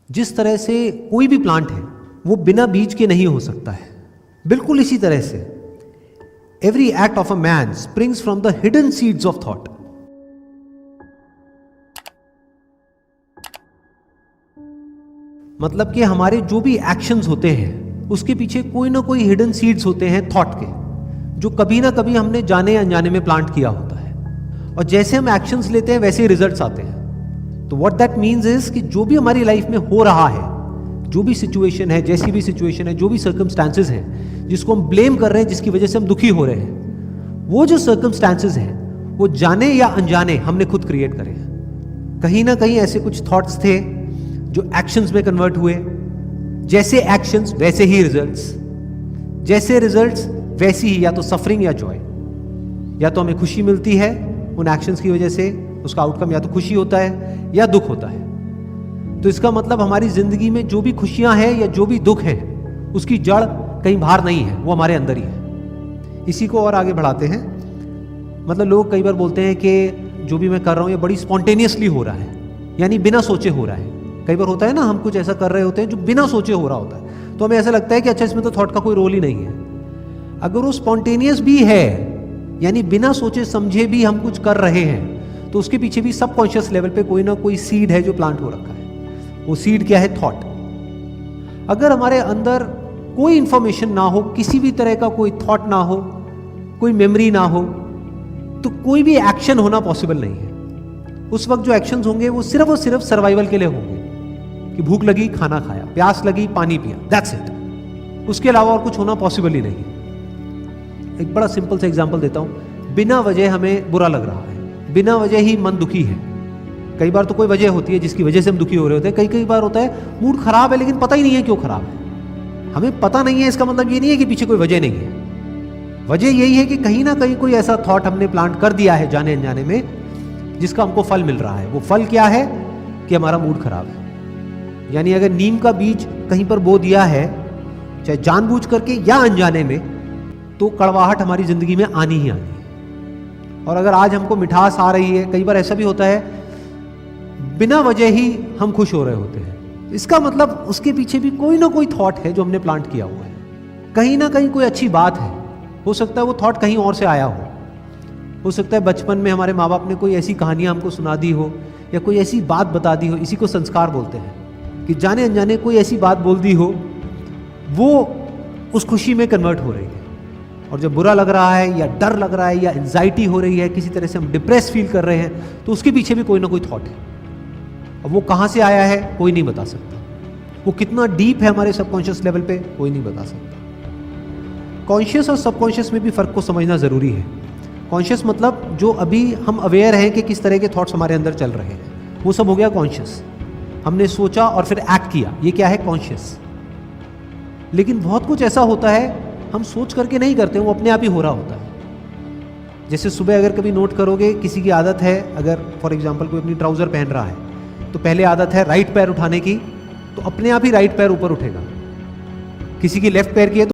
जिस तरह से कोई भी प्लांट है वो बिना बीज के नहीं हो सकता है, बिल्कुल इसी तरह से every act of a man springs from the hidden seeds of thought. मतलब कि हमारे जो भी एक्शंस होते हैं उसके पीछे कोई ना कोई हिडन सीड्स होते हैं थॉट के, जो कभी ना कभी हमने जाने अनजाने में प्लांट किया होता है, और जैसे हम एक्शंस लेते हैं वैसे ही रिजल्ट्स आते हैं। तो व्हाट दैट मीन्स इज कि जो भी हमारी लाइफ में हो रहा है, जो भी सिचुएशन है, जैसी भी सिचुएशन है, जो भी सर्कमस्टांसेस हैं जिसको हम ब्लेम कर रहे हैं, जिसकी वजह से हम दुखी हो रहे हैं, वो जो सर्कमस्टांसेस हैं वो जाने या अनजाने हमने खुद क्रिएट करे हैं। कहीं ना कहीं ऐसे कुछ थॉट्स थे जो एक्शंस में कन्वर्ट हुए, जैसे एक्शंस वैसे ही रिजल्ट्स, जैसे रिजल्ट्स वैसी ही या तो सफरिंग या जॉय। या तो हमें खुशी मिलती है उन एक्शंस की वजह से, उसका आउटकम या तो खुशी होता है या दुख होता है। तो इसका मतलब हमारी जिंदगी में जो भी खुशियां हैं या जो भी दुख है उसकी जड़ कहीं बाहर नहीं है, वो हमारे अंदर ही है। इसी को और आगे बढ़ाते हैं। मतलब लोग कई बार बोलते हैं कि जो भी मैं कर रहा हूं ये बड़ी स्पॉन्टेनियसली हो रहा है, यानी बिना सोचे हो रहा है। कई बार होता है ना, हम कुछ ऐसा कर रहे होते हैं जो बिना सोचे हो रहा होता है, तो हमें ऐसा लगता है कि अच्छा इसमें तो थॉट का कोई रोल ही नहीं है। अगर वो स्पॉन्टेनियस भी है, यानी बिना सोचे समझे भी हम कुछ कर रहे हैं, तो उसके पीछे भी सबकॉन्शियस लेवल पे कोई ना कोई सीड है जो प्लांट हो रखा है। वो सीड क्या है? थॉट। अगर हमारे अंदर कोई इंफॉर्मेशन ना हो, किसी भी तरह का कोई थॉट ना हो, कोई मेमोरी ना हो, तो कोई भी एक्शन होना पॉसिबल नहीं है। उस वक्त जो एक्शंस होंगे वो सिर्फ और सिर्फ सर्वाइवल के लिए होंगे कि भूख लगी खाना खाया, प्यास लगी पानी पिया, दैट्स इट। उसके अलावा और कुछ होना पॉसिबल ही नहीं है। एक बड़ा सिंपल सा एग्जांपल देता हूं। बिना वजह हमें बुरा लग रहा है, बिना वजह ही मन दुखी है। कई बार तो कोई वजह होती है जिसकी वजह से हम दुखी हो रहे होते हैं। कई बार होता है मूड खराब है लेकिन पता ही नहीं है क्यों खराब है। हमें पता नहीं है, इसका मतलब ये नहीं है कि पीछे कोई वजह नहीं है। वजह यही है कि कहीं ना कहीं कोई ऐसा थॉट हमने प्लांट कर दिया है जाने अनजाने में, जिसका हमको फल मिल रहा है। वो फल क्या है कि हमारा मूड खराब है। यानी अगर नीम का बीज कहीं पर बो दिया है, चाहे जानबूझ करके या अनजाने में, तो कड़वाहट हमारी जिंदगी में आनी ही आनी है। और अगर आज हमको मिठास आ रही है, कई बार ऐसा भी होता है बिना वजह ही हम खुश हो रहे होते हैं, इसका मतलब उसके पीछे भी कोई ना कोई थॉट है जो हमने प्लांट किया हुआ है। कहीं ना कहीं कोई अच्छी बात है, हो सकता है वो थॉट कहीं और से आया हो सकता है बचपन में हमारे माँ बाप ने कोई ऐसी कहानियां हमको सुना दी हो, या कोई ऐसी बात बता दी हो। इसी को संस्कार बोलते हैं कि जाने अनजाने कोई ऐसी बात बोल दी हो, वो उस खुशी में कन्वर्ट हो रही है। और जब बुरा लग रहा है या डर लग रहा है या एंजाइटी हो रही है, किसी तरह से हम डिप्रेस फील कर रहे हैं, तो उसके पीछे भी कोई ना कोई थॉट है। अब वो कहाँ से आया है कोई नहीं बता सकता। वो कितना डीप है हमारे सबकॉन्शियस लेवल पे कोई नहीं बता सकता। कॉन्शियस और सबकॉन्शियस में भी फर्क को समझना जरूरी है। कॉन्शियस मतलब जो अभी हम अवेयर हैं कि किस तरह के थॉट्स हमारे अंदर चल रहे हैं, वो सब हो गया कॉन्शियस। हमने सोचा और फिर एक्ट किया, ये क्या है? कॉन्शियस। लेकिन बहुत कुछ ऐसा होता है हम सोच करके नहीं करते, वो अपने आप ही हो रहा होता है। जैसे सुबह अगर कभी नोट करोगे, किसी की आदत है, अगर फॉर एग्जांपल कोई अपनी ट्राउजर पहन रहा है, तो पहले आदत है राइट पैर उठाने की, तो अपने आप ही राइट पैर ऊपर उठेगा। किसी की लेफ्ट पैर की है तो